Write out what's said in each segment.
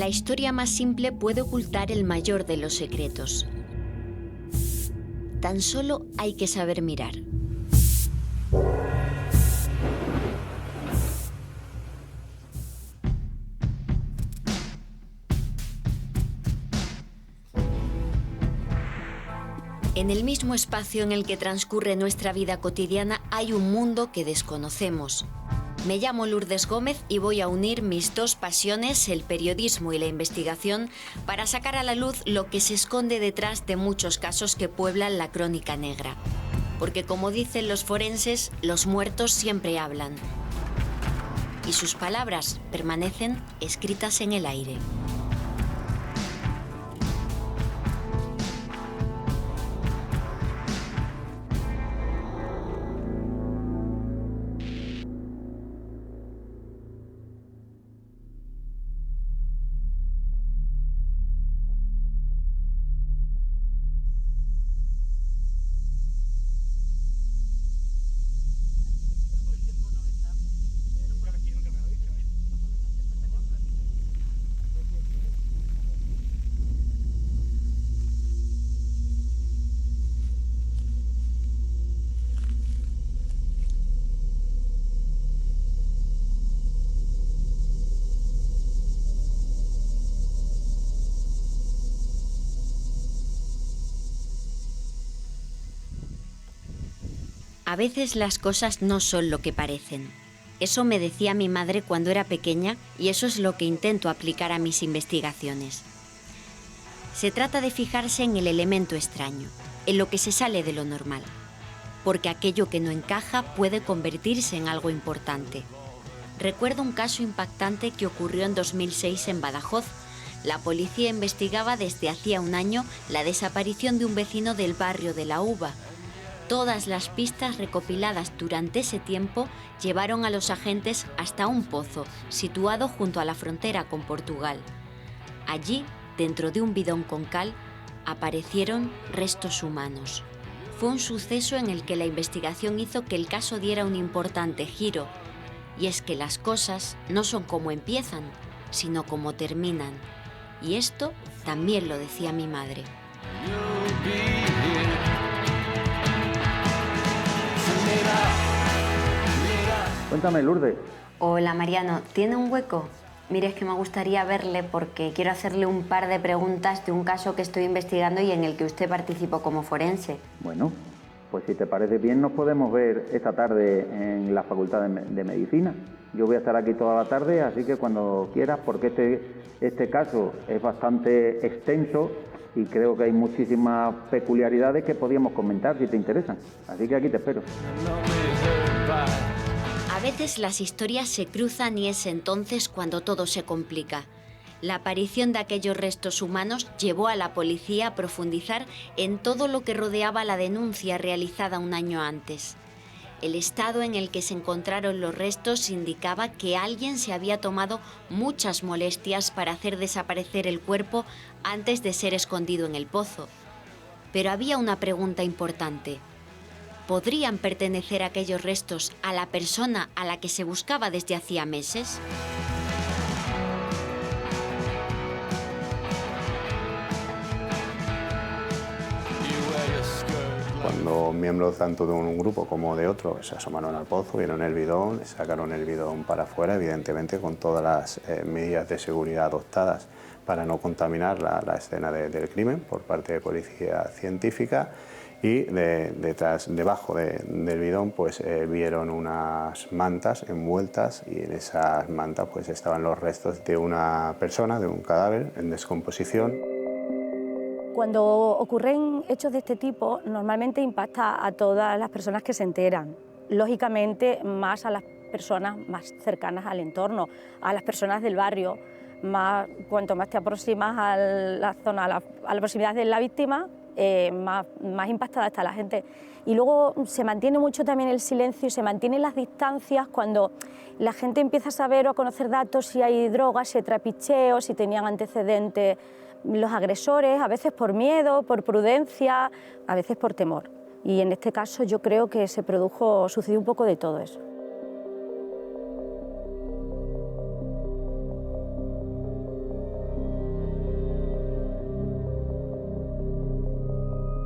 La historia más simple puede ocultar el mayor de los secretos. Tan solo hay que saber mirar. En el mismo espacio en el que transcurre nuestra vida cotidiana hay un mundo que desconocemos. Me llamo Lourdes Gómez y voy a unir mis dos pasiones, el periodismo y la investigación, para sacar a la luz lo que se esconde detrás de muchos casos que pueblan la crónica negra. Porque como dicen los forenses, los muertos siempre hablan. Y sus palabras permanecen escritas en el aire. A veces las cosas no son lo que parecen. Eso me decía mi madre cuando era pequeña y eso es lo que intento aplicar a mis investigaciones. Se trata de fijarse en el elemento extraño, en lo que se sale de lo normal, porque aquello que no encaja puede convertirse en algo importante. Recuerdo un caso impactante que ocurrió en 2006 en Badajoz. La policía investigaba desde hacía un año la desaparición de un vecino del barrio de La Uva. Todas las pistas recopiladas durante ese tiempo llevaron a los agentes hasta un pozo situado junto a la frontera con Portugal. Allí, dentro de un bidón con cal, aparecieron restos humanos. Fue un suceso en el que la investigación hizo que el caso diera un importante giro. Y es que las cosas no son como empiezan, sino como terminan. Y esto también lo decía mi madre. Cuéntame, Lourdes. Hola Mariano, ¿tiene un hueco? Mire, es que me gustaría verle porque quiero hacerle un par de preguntas de un caso que estoy investigando y en el que usted participó como forense. Bueno, pues si te parece bien nos podemos ver esta tarde en la Facultad de Medicina. Yo voy a estar aquí toda la tarde, así que cuando quieras, porque este caso es bastante extenso y creo que hay muchísimas peculiaridades que podríamos comentar si te interesan. Así que aquí te espero. A veces las historias se cruzan y es entonces cuando todo se complica. La aparición de aquellos restos humanos llevó a la policía a profundizar en todo lo que rodeaba la denuncia realizada un año antes. El estado en el que se encontraron los restos indicaba que alguien se había tomado muchas molestias para hacer desaparecer el cuerpo antes de ser escondido en el pozo. Pero había una pregunta importante. ¿Podrían pertenecer aquellos restos a la persona a la que se buscaba desde hacía meses? Cuando miembros tanto de un grupo como de otro se asomaron al pozo, vieron el bidón, sacaron el bidón para afuera, evidentemente con todas las medidas de seguridad adoptadas para no contaminar la escena del crimen por parte de policía científica. Y debajo del bidón pues vieron unas mantas envueltas y en esas mantas pues estaban los restos de una persona, de un cadáver en descomposición. Cuando ocurren hechos de este tipo, normalmente impacta a todas las personas que se enteran. Lógicamente, más a las personas más cercanas al entorno, a las personas del barrio. Cuanto más te aproximas a la zona, a la proximidad de la víctima, más impactada está la gente. Y luego se mantiene mucho también el silencio y se mantienen las distancias cuando la gente empieza a saber o a conocer datos si hay drogas, si hay trapicheo, si tenían antecedentes los agresores, a veces por miedo, por prudencia, a veces por temor. Y en este caso yo creo que sucedió un poco de todo eso.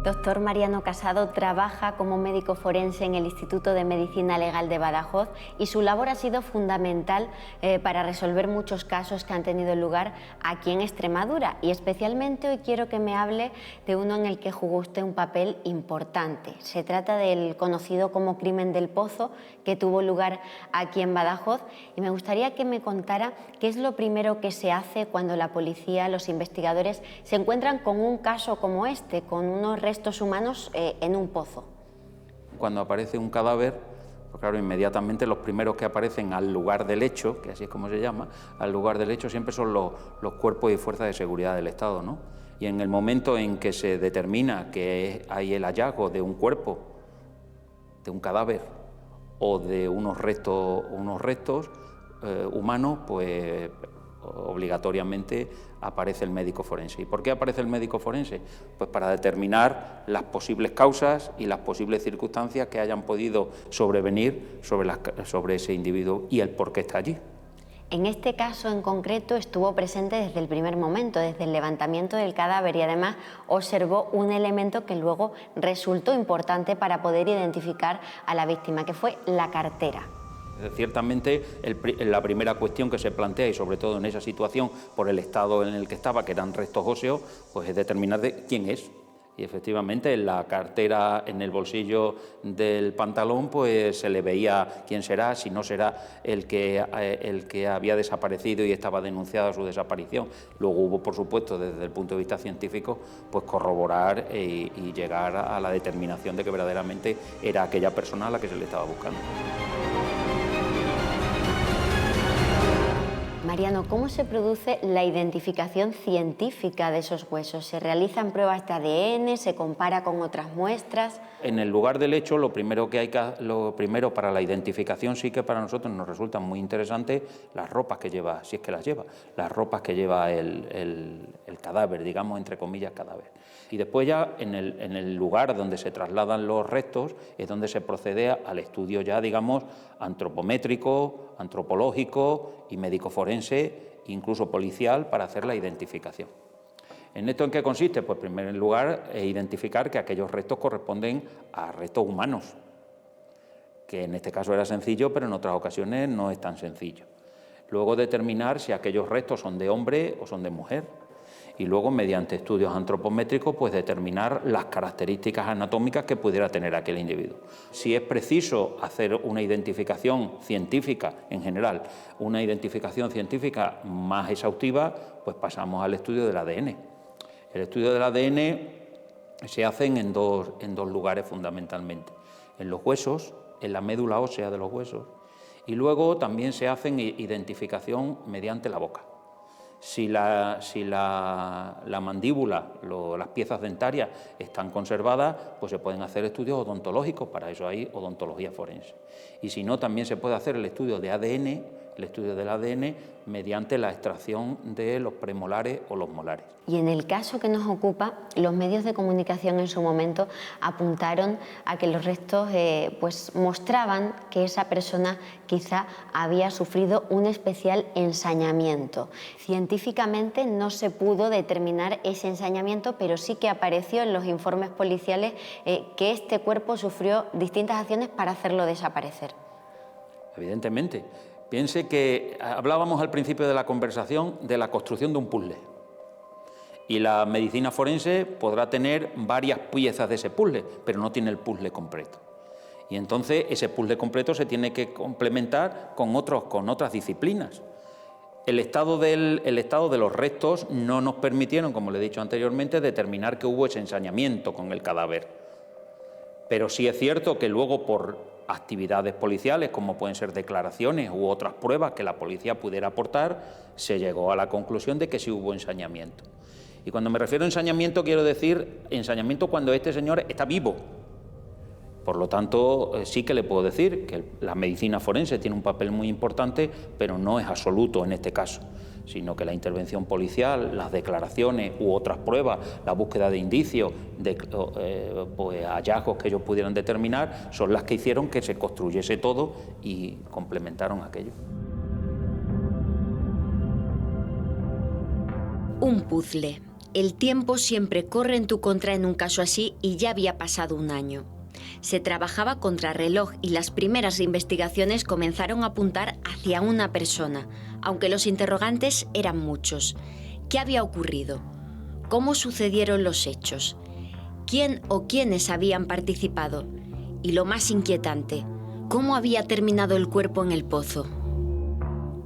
Doctor Mariano Casado trabaja como médico forense en el Instituto de Medicina Legal de Badajoz y su labor ha sido fundamental para resolver muchos casos que han tenido lugar aquí en Extremadura, y especialmente hoy quiero que me hable de uno en el que jugó usted un papel importante. Se trata del conocido como crimen del Pozo, que tuvo lugar aquí en Badajoz, y me gustaría que me contara qué es lo primero que se hace cuando la policía, los investigadores, se encuentran con un caso como este, con unos restos humanos en un pozo. Cuando aparece un cadáver, pues claro, inmediatamente los primeros que aparecen al lugar del hecho, que así es como se llama, al lugar del hecho siempre son los cuerpos y fuerzas de seguridad del Estado, ¿no? Y en el momento en que se determina que hay el hallazgo de un cuerpo, de un cadáver o de unos restos humanos, pues obligatoriamente aparece el médico forense. ¿Y por qué aparece el médico forense? Pues para determinar las posibles causas y las posibles circunstancias que hayan podido sobrevenir sobre ese individuo y el por qué está allí. En este caso en concreto estuvo presente desde el primer momento, desde el levantamiento del cadáver, y además observó un elemento que luego resultó importante para poder identificar a la víctima, que fue la cartera. Ciertamente la primera cuestión que se plantea, y sobre todo en esa situación por el estado en el que estaba, que eran restos óseos, pues es determinar de quién es. Y efectivamente en la cartera, en el bolsillo del pantalón, pues se le veía quién será, si no será el que había desaparecido y estaba denunciada su desaparición. Luego hubo, por supuesto, desde el punto de vista científico, pues corroborar y llegar a la determinación de que verdaderamente era aquella persona a la que se le estaba buscando. Mariano, ¿cómo se produce la identificación científica de esos huesos? ¿Se realizan pruebas de ADN? ¿Se compara con otras muestras? En el lugar del hecho, lo primero para la identificación, sí que para nosotros nos resulta muy interesante las ropas que lleva, si es que las lleva, las ropas que lleva el cadáver, digamos, entre comillas, cadáver. Y después ya en el lugar donde se trasladan los restos es donde se procede al estudio ya, digamos, antropométrico, antropológico y médico forense, incluso policial, para hacer la identificación. ¿En esto en qué consiste? Pues en primer lugar identificar que aquellos restos corresponden a restos humanos, que en este caso era sencillo, pero en otras ocasiones no es tan sencillo. Luego determinar si aquellos restos son de hombre o son de mujer. Y luego, mediante estudios antropométricos, pues determinar las características anatómicas que pudiera tener aquel individuo. Si es preciso hacer una identificación científica en general, una identificación científica más exhaustiva, pues pasamos al estudio del ADN. El estudio del ADN se hace en dos lugares fundamentalmente, en los huesos, en la médula ósea de los huesos, y luego también se hace identificación mediante la boca. Si la mandíbula, las piezas dentarias están conservadas, pues se pueden hacer estudios odontológicos, para eso hay odontología forense. Y si no, también se puede hacer el estudio de ADN, el estudio del ADN mediante la extracción de los premolares o los molares. Y en el caso que nos ocupa, los medios de comunicación en su momento apuntaron a que los restos pues mostraban que esa persona quizá había sufrido un especial ensañamiento. Científicamente no se pudo determinar ese ensañamiento, pero sí que apareció en los informes policiales que este cuerpo sufrió distintas acciones para hacerlo desaparecer. Evidentemente. Piense que hablábamos al principio de la conversación de la construcción de un puzzle. Y la medicina forense podrá tener varias piezas de ese puzzle, pero no tiene el puzzle completo. Y entonces ese puzzle completo se tiene que complementar con otras disciplinas. El estado de los restos no nos permitieron, como le he dicho anteriormente, determinar que hubo ese ensañamiento con el cadáver. Pero sí es cierto que luego, por actividades policiales, como pueden ser declaraciones u otras pruebas que la policía pudiera aportar, se llegó a la conclusión de que sí hubo ensañamiento. Y cuando me refiero a ensañamiento, quiero decir ensañamiento cuando este señor está vivo. Por lo tanto, sí que le puedo decir que la medicina forense tiene un papel muy importante, pero no es absoluto en este caso, sino que la intervención policial, las declaraciones u otras pruebas, la búsqueda de indicios, pues hallazgos que ellos pudieran determinar, son las que hicieron que se construyese todo y complementaron aquello. Un puzzle. El tiempo siempre corre en tu contra en un caso así y ya había pasado un año. Se trabajaba contrarreloj y las primeras investigaciones comenzaron a apuntar hacia una persona, aunque los interrogantes eran muchos. ¿Qué había ocurrido? ¿Cómo sucedieron los hechos? ¿Quién o quiénes habían participado? Y lo más inquietante, ¿cómo había terminado el cuerpo en el pozo?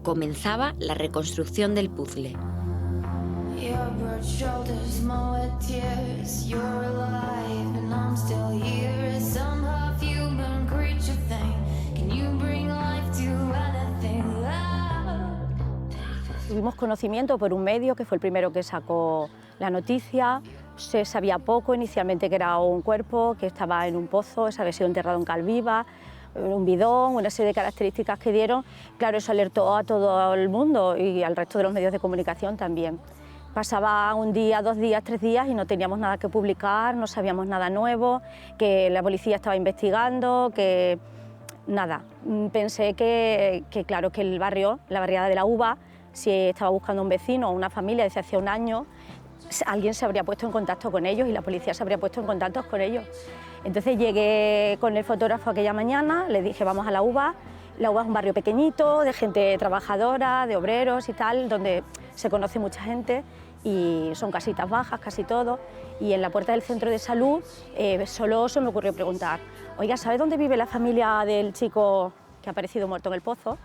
Comenzaba la reconstrucción del puzzle. Your broad shoulders, mowed tears. You're alive and I'm still here. Some half-human creature thing. Can you bring life to anything? Tuvimos conocimiento por un medio que fue el primero que sacó la noticia. Se sabía poco inicialmente, que era un cuerpo que estaba en un pozo, se había sido enterrado en cal viva, un bidón, una serie de características que dieron. Claro, eso alertó a todo el mundo y al resto de los medios de comunicación también. Pasaba un día, 2 días, 3 días y no teníamos nada que publicar, no sabíamos nada nuevo, que la policía estaba investigando, que nada. Pensé que claro, que el barrio, la barriada de la Uva, si estaba buscando un vecino o una familia desde hacía un año, alguien se habría puesto en contacto con ellos y la policía se habría puesto en contacto con ellos. Entonces llegué con el fotógrafo aquella mañana, le dije vamos a la Uva. La Uva es un barrio pequeñito, de gente trabajadora, de obreros y tal, donde se conoce mucha gente y son casitas bajas, casi todo. Y en la puerta del centro de salud solo se me ocurrió preguntar, oiga, ¿sabe dónde vive la familia del chico que ha aparecido muerto en el pozo?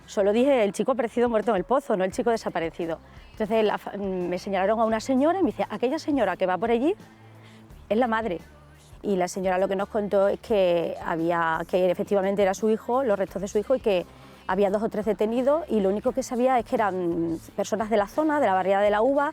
Solo dije el chico aparecido muerto en el pozo, no el chico desaparecido. Entonces me señalaron a una señora y me dice, aquella señora que va por allí es la madre. Y la señora lo que nos contó es que efectivamente era su hijo, los restos de su hijo, y que había 2 o 3 detenidos, y lo único que sabía es que eran personas de la zona, de la barriada de la Uva,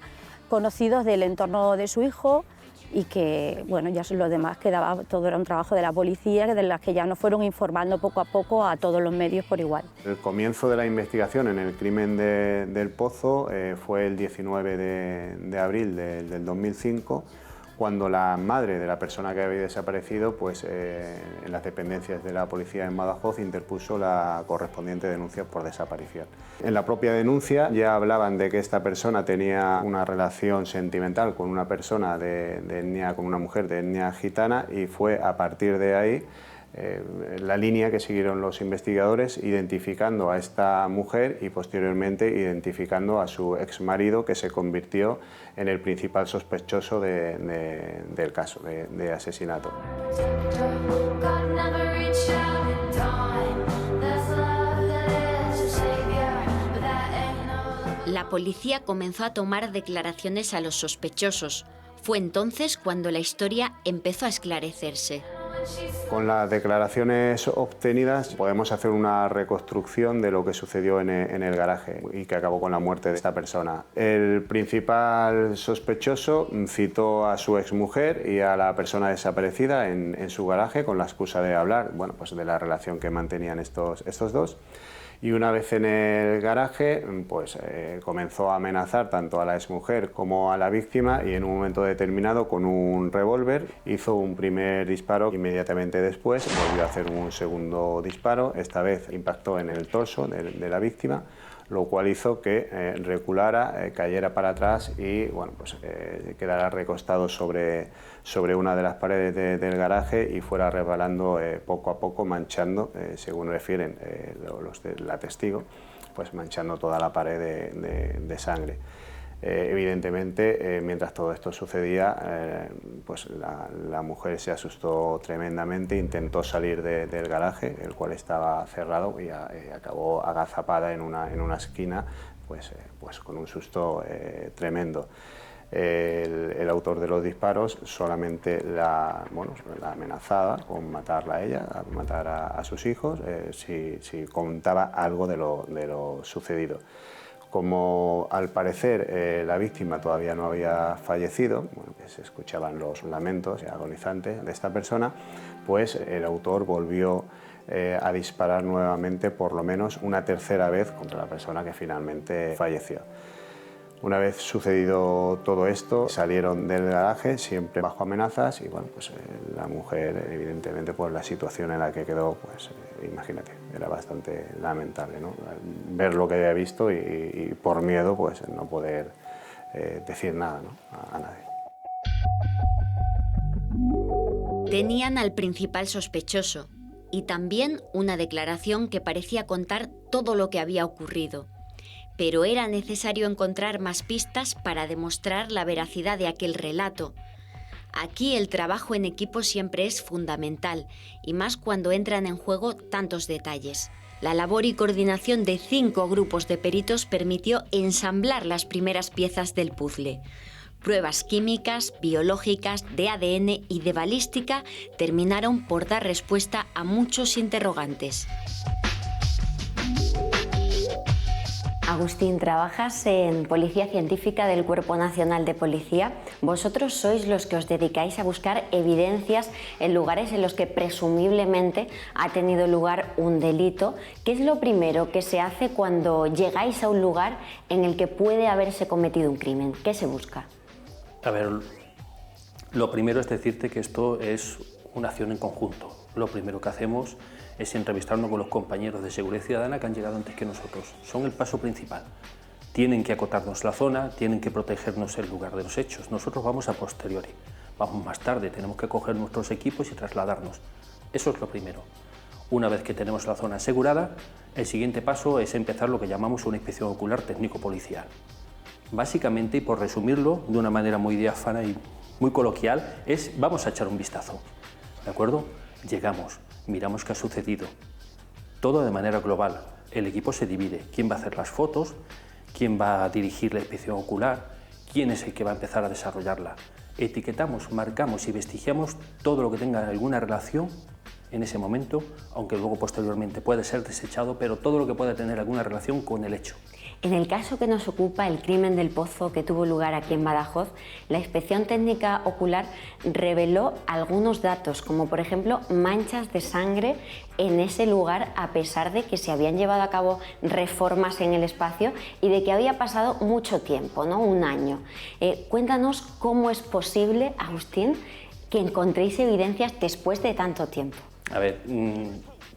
conocidos del entorno de su hijo, y que, bueno, ya lo demás quedaba, todo era un trabajo de la policía, de las que ya nos fueron informando poco a poco a todos los medios por igual. El comienzo de la investigación en el crimen del Pozo fue el 19 de abril del 2005, cuando la madre de la persona que había desaparecido, pues, en las dependencias de la policía en Badajoz, interpuso la correspondiente denuncia por desaparición. En la propia denuncia ya hablaban de que esta persona tenía una relación sentimental con una persona con una mujer de etnia gitana, y fue a partir de ahí la línea que siguieron los investigadores, identificando a esta mujer y posteriormente identificando a su exmarido, que se convirtió en el principal sospechoso del caso de asesinato. La policía comenzó a tomar declaraciones a los sospechosos. Fue entonces cuando la historia empezó a esclarecerse. Con las declaraciones obtenidas podemos hacer una reconstrucción de lo que sucedió en el garaje y que acabó con la muerte de esta persona. El principal sospechoso citó a su exmujer y a la persona desaparecida en su garaje con la excusa de hablar, bueno, pues de la relación que mantenían estos dos. Y una vez en el garaje, pues comenzó a amenazar tanto a la exmujer como a la víctima, y en un momento determinado, con un revólver, hizo un primer disparo. Inmediatamente después volvió a hacer un segundo disparo. Esta vez impactó en el torso de la víctima, lo cual hizo que reculara, cayera para atrás y, bueno, pues, quedara recostado sobre una de las paredes del garaje y fuera resbalando poco a poco, manchando, según refieren la testigo, pues manchando toda la pared de sangre. Evidentemente, mientras todo esto sucedía, pues la mujer se asustó tremendamente, intentó salir del garaje, el cual estaba cerrado, y acabó agazapada en una esquina, pues con un susto tremendo. El autor de los disparos solamente la amenazaba con matarla a ella, matar a sus hijos, si contaba algo de lo sucedido. Como al parecer la víctima todavía no había fallecido, bueno, que se escuchaban los lamentos agonizantes de esta persona, pues el autor volvió a disparar nuevamente, por lo menos una tercera vez, contra la persona que finalmente falleció. Una vez sucedido todo esto, salieron del garaje, siempre bajo amenazas, y bueno, pues la mujer, evidentemente, por la situación en la que quedó, pues imagínate, era bastante lamentable, ¿no? Ver lo que había visto y por miedo, pues no poder decir nada, ¿no? a nadie. Tenían al principal sospechoso y también una declaración que parecía contar todo lo que había ocurrido. Pero era necesario encontrar más pistas para demostrar la veracidad de aquel relato. Aquí el trabajo en equipo siempre es fundamental, y más cuando entran en juego tantos detalles. La labor y coordinación de 5 grupos de peritos permitió ensamblar las primeras piezas del puzzle. Pruebas químicas, biológicas, de ADN y de balística terminaron por dar respuesta a muchos interrogantes. Agustín, trabajas en Policía Científica del Cuerpo Nacional de Policía. Vosotros sois los que os dedicáis a buscar evidencias en lugares en los que presumiblemente ha tenido lugar un delito. ¿Qué es lo primero que se hace cuando llegáis a un lugar en el que puede haberse cometido un crimen? ¿Qué se busca? A ver, lo primero es decirte que esto es una acción en conjunto. Lo primero que hacemos es entrevistarnos con los compañeros de seguridad ciudadana que han llegado antes que nosotros. Son el paso principal. Tienen que acotarnos la zona, tienen que protegernos el lugar de los hechos. Nosotros vamos a posteriori, vamos más tarde, tenemos que coger nuestros equipos y trasladarnos. Eso es lo primero. Una vez que tenemos la zona asegurada, el siguiente paso es empezar lo que llamamos una inspección ocular técnico-policial. Básicamente, y por resumirlo de una manera muy diáfana y muy coloquial, es vamos a echar un vistazo, ¿de acuerdo? Llegamos, miramos qué ha sucedido, todo de manera global. El equipo se divide, quién va a hacer las fotos, quién va a dirigir la inspección ocular, quién es el que va a empezar a desarrollarla. Etiquetamos, marcamos y vestigiamos todo lo que tenga alguna relación en ese momento, aunque luego posteriormente puede ser desechado, pero todo lo que pueda tener alguna relación con el hecho. En el caso que nos ocupa, el crimen del Pozo que tuvo lugar aquí en Badajoz, la inspección técnica ocular reveló algunos datos, como por ejemplo manchas de sangre en ese lugar, a pesar de que se habían llevado a cabo reformas en el espacio y de que había pasado mucho tiempo, ¿no? Un año. Cuéntanos cómo es posible, Agustín, que encontréis evidencias después de tanto tiempo. A ver,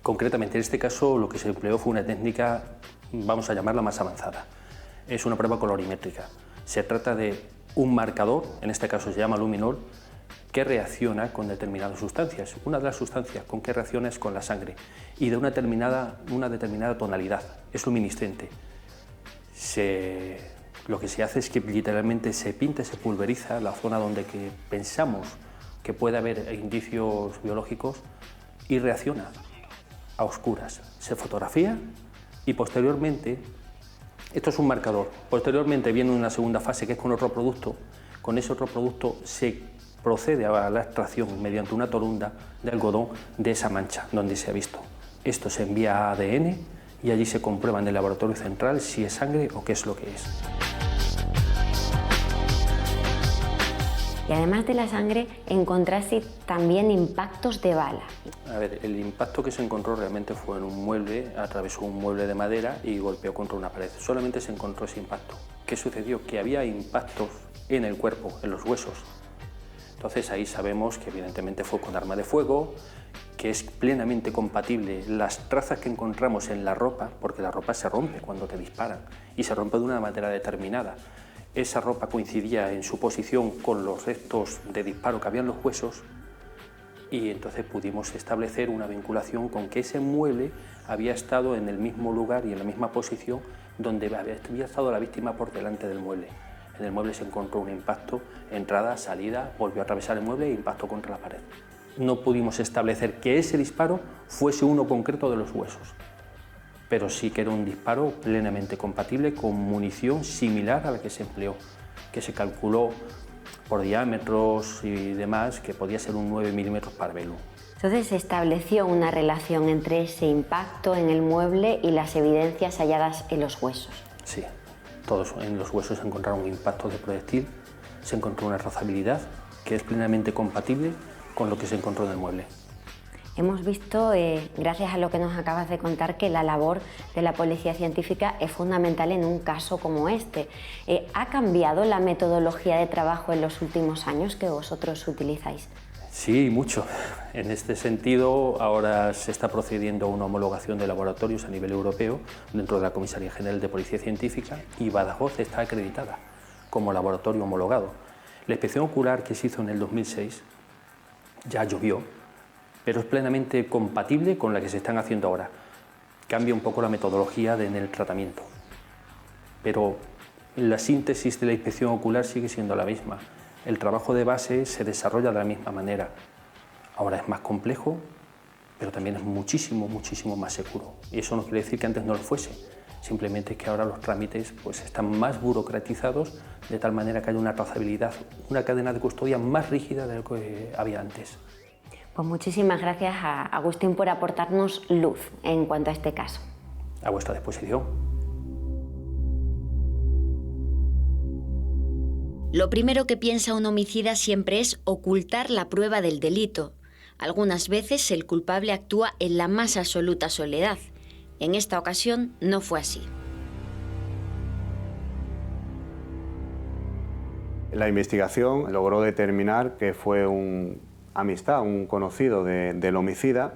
concretamente en este caso lo que se empleó fue una técnica, vamos a llamarla más avanzada. Es una prueba colorimétrica. Se trata de un marcador, en este caso se llama luminol, que reacciona con determinadas sustancias. Una de las sustancias con que reacciona es con la sangre y de una determinada tonalidad, es luminiscente. Lo que se hace es que literalmente se pinta, se pulveriza la zona donde pensamos que puede haber indicios biológicos y reacciona a oscuras. Se fotografía y posteriormente, esto es un marcador, posteriormente viene una segunda fase que es con otro producto. Con ese otro producto se procede a la extracción mediante una torunda de algodón de esa mancha donde se ha visto. Esto se envía a ADN y allí se comprueba en el laboratorio central si es sangre o qué es lo que es. Y además de la sangre, encontraste también impactos de bala. A ver, el impacto que se encontró realmente fue en un mueble, atravesó un mueble de madera y golpeó contra una pared. Solamente se encontró ese impacto. ¿Qué sucedió? Que había impactos en el cuerpo, en los huesos. Entonces ahí sabemos que evidentemente fue con arma de fuego, que es plenamente compatible las trazas que encontramos en la ropa, porque la ropa se rompe cuando te disparan y se rompe de una manera determinada. Esa ropa coincidía en su posición con los restos de disparo que había en los huesos y entonces pudimos establecer una vinculación con que ese mueble había estado en el mismo lugar y en la misma posición donde había estado la víctima por delante del mueble. En el mueble se encontró un impacto, entrada, salida, volvió a atravesar el mueble e impactó contra la pared. No pudimos establecer que ese disparo fuese uno concreto de los huesos, pero sí que era un disparo plenamente compatible con munición similar a la que se empleó, que se calculó por diámetros y demás que podía ser un 9 milímetros Parabellum. Entonces se estableció una relación entre ese impacto en el mueble y las evidencias halladas en los huesos. Sí, todos en los huesos se encontraron impactos de proyectil, se encontró una rozabilidad que es plenamente compatible con lo que se encontró en el mueble. Hemos visto, gracias a lo que nos acabas de contar, que la labor de la policía científica es fundamental en un caso como este. ¿Ha cambiado la metodología de trabajo en los últimos años que vosotros utilizáis? Sí, mucho. En este sentido, ahora se está procediendo a una homologación de laboratorios a nivel europeo dentro de la Comisaría General de Policía Científica y Badajoz está acreditada como laboratorio homologado. La inspección ocular que se hizo en el 2006 ya llovió, pero es plenamente compatible con la que se están haciendo ahora. Cambia un poco la metodología en el tratamiento, pero la síntesis de la inspección ocular sigue siendo la misma. El trabajo de base se desarrolla de la misma manera. Ahora es más complejo, pero también es muchísimo, muchísimo más seguro. Y eso no quiere decir que antes no lo fuese. Simplemente que ahora los trámites pues, están más burocratizados, de tal manera que hay una trazabilidad, una cadena de custodia más rígida de lo que había antes. Pues muchísimas gracias a Agustín por aportarnos luz en cuanto a este caso. A vuestra disposición. Lo primero que piensa un homicida siempre es ocultar la prueba del delito. Algunas veces el culpable actúa en la más absoluta soledad. En esta ocasión no fue así. La investigación logró determinar que fue un conocido del homicida,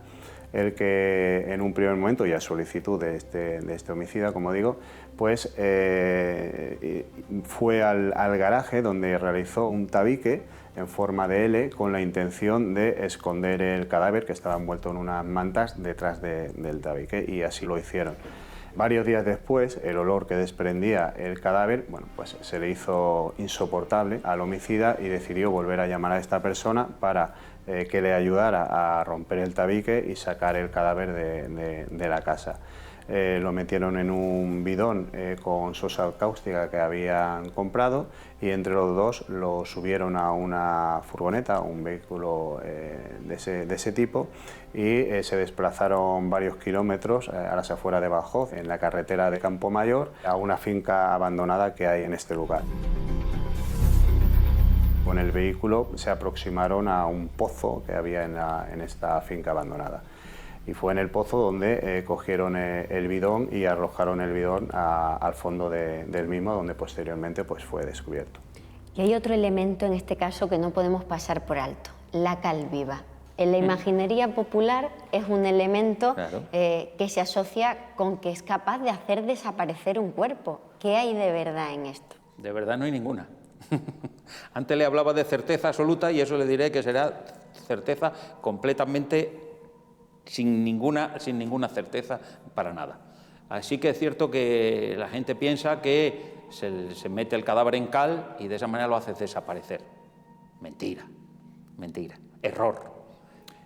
el que en un primer momento, y a solicitud de este homicida, como digo, pues fue al garaje donde realizó un tabique en forma de L con la intención de esconder el cadáver que estaba envuelto en unas mantas detrás del tabique, y así lo hicieron. Varios días después, el olor que desprendía el cadáver, bueno, pues se le hizo insoportable al homicida y decidió volver a llamar a esta persona para que le ayudara a romper el tabique y sacar el cadáver de la casa. Lo metieron en un bidón con sosa cáustica que habían comprado, y entre los dos lo subieron a una furgoneta, un vehículo de ese tipo, y se desplazaron varios kilómetros a las afueras de Badajoz, en la carretera de Campo Mayor, a una finca abandonada que hay en este lugar. Con el vehículo se aproximaron a un pozo que había en esta finca abandonada. Y fue en el pozo donde cogieron el bidón y arrojaron el bidón al fondo del mismo, donde posteriormente pues, fue descubierto. Y hay otro elemento en este caso que no podemos pasar por alto, la cal viva. En la imaginería popular es un elemento que se asocia con que es capaz de hacer desaparecer un cuerpo. ¿Qué hay de verdad en esto? De verdad no hay ninguna. Antes le hablaba de certeza absoluta y eso le diré que será certeza completamente sin ninguna certeza para nada. Así que es cierto que la gente piensa que se mete el cadáver en cal y de esa manera lo hace desaparecer. Mentira, mentira, error.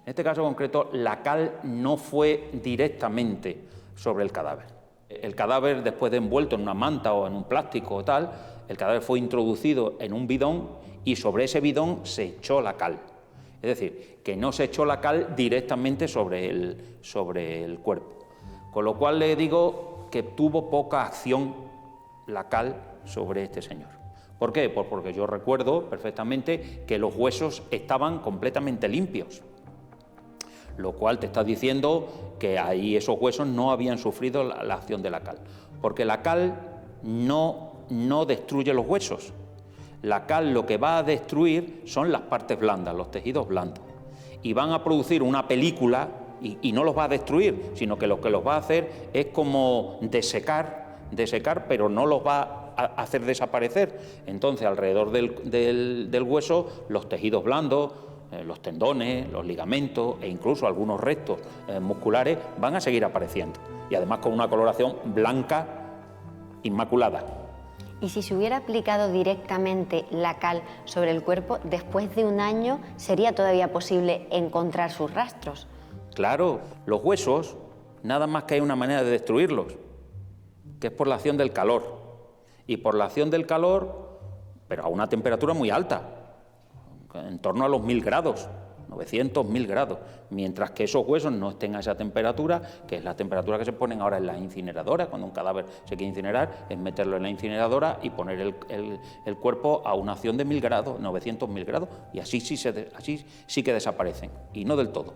En este caso concreto, la cal no fue directamente sobre el cadáver. El cadáver, después de envuelto en una manta o en un plástico o tal, el cadáver fue introducido en un bidón y sobre ese bidón se echó la cal. Es decir, que no se echó la cal directamente sobre el cuerpo. Con lo cual le digo que tuvo poca acción la cal sobre este señor. ¿Por qué? Pues porque yo recuerdo perfectamente que los huesos estaban completamente limpios, lo cual te está diciendo que ahí esos huesos no habían sufrido la acción de la cal, porque la cal no destruye los huesos. La cal lo que va a destruir son las partes blandas, los tejidos blandos, y van a producir una película y no los va a destruir, sino que lo que los va a hacer es como desecar, pero no los va a hacer desaparecer. Entonces, alrededor del hueso, los tejidos blandos, los tendones, los ligamentos e incluso algunos restos musculares van a seguir apareciendo, y además con una coloración blanca inmaculada. Y si se hubiera aplicado directamente la cal sobre el cuerpo, después de un año, ¿sería todavía posible encontrar sus rastros? Claro, los huesos, nada más que hay una manera de destruirlos, que es por la acción del calor. Y por la acción del calor, pero a una temperatura muy alta, en torno a los 1000 grados, 900, 1000 grados, mientras que esos huesos no estén a esa temperatura, que es la temperatura que se ponen ahora en la incineradora. Cuando un cadáver se quiere incinerar, es meterlo en la incineradora y poner el cuerpo a una acción de 1000 grados, 900, 1000 grados, y así sí que desaparecen, y no del todo.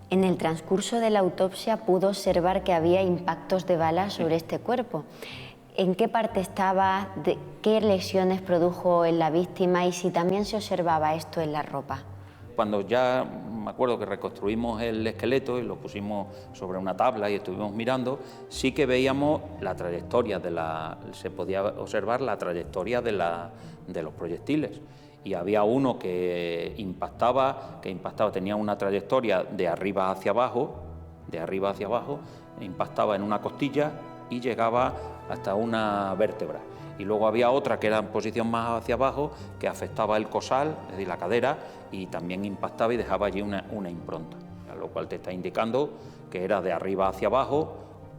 En el transcurso de la autopsia pudo observar que había impactos de bala sobre este cuerpo. ¿En qué parte estaba? ¿Qué lesiones produjo en la víctima? Y si también se observaba esto en la ropa. Cuando ya me acuerdo que reconstruimos el esqueleto y lo pusimos sobre una tabla y estuvimos mirando, sí que veíamos la trayectoria se podía observar la trayectoria de los proyectiles. Y había uno que impactaba, tenía una trayectoria de arriba hacia abajo, impactaba en una costilla y llegaba hasta una vértebra. Y luego había otra que era en posición más hacia abajo, que afectaba el cosal, es decir, la cadera, y también impactaba y dejaba allí una impronta, lo cual te está indicando que era de arriba hacia abajo,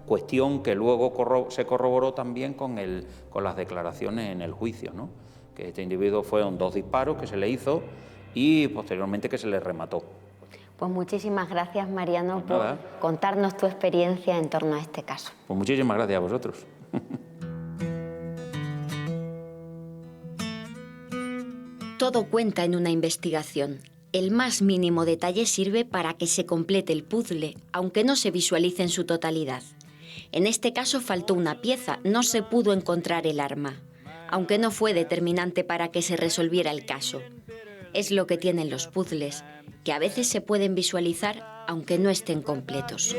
cuestión que luego se corroboró también con las declaraciones en el juicio, ¿no? Que este individuo fueron 2 disparos que se le hizo y posteriormente que se le remató. Pues muchísimas gracias, Mariano, por contarnos tu experiencia en torno a este caso. Pues muchísimas gracias a vosotros. Todo cuenta en una investigación. El más mínimo detalle sirve para que se complete el puzzle, aunque no se visualice en su totalidad. En este caso faltó una pieza, no se pudo encontrar el arma, aunque no fue determinante para que se resolviera el caso. Es lo que tienen los puzzles, que a veces se pueden visualizar aunque no estén completos.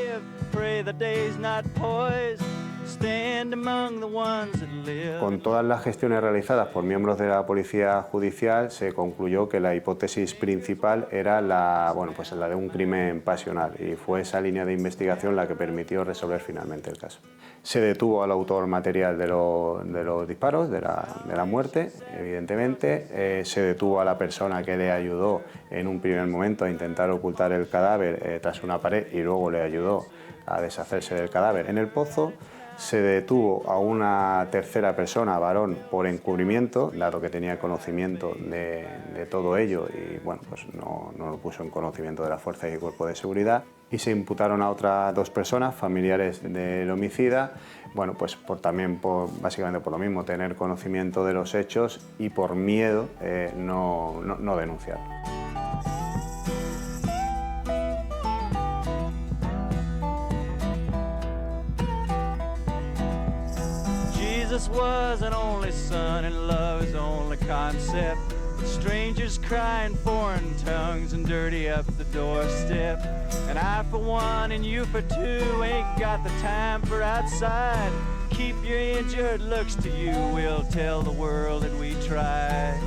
Con todas las gestiones realizadas por miembros de la Policía Judicial se concluyó que la hipótesis principal era la de un crimen pasional y fue esa línea de investigación la que permitió resolver finalmente el caso. Se detuvo al autor material de los disparos, de la muerte, evidentemente. Se detuvo a la persona que le ayudó en un primer momento a intentar ocultar el cadáver tras una pared y luego le ayudó a deshacerse del cadáver en el pozo. Se detuvo a una tercera persona, varón, por encubrimiento, dado que tenía conocimiento de todo ello y no lo puso en conocimiento de las fuerzas y cuerpo de seguridad. Y se imputaron a otras 2 personas, familiares del homicida, básicamente por lo mismo, tener conocimiento de los hechos y por miedo no denunciar. Jesus was an only son and love his only concept. Strangers crying foreign tongues and dirty up the doorstep. And I for one and you for two ain't got the time for outside. Keep your injured looks to you, we'll tell the world that we tried.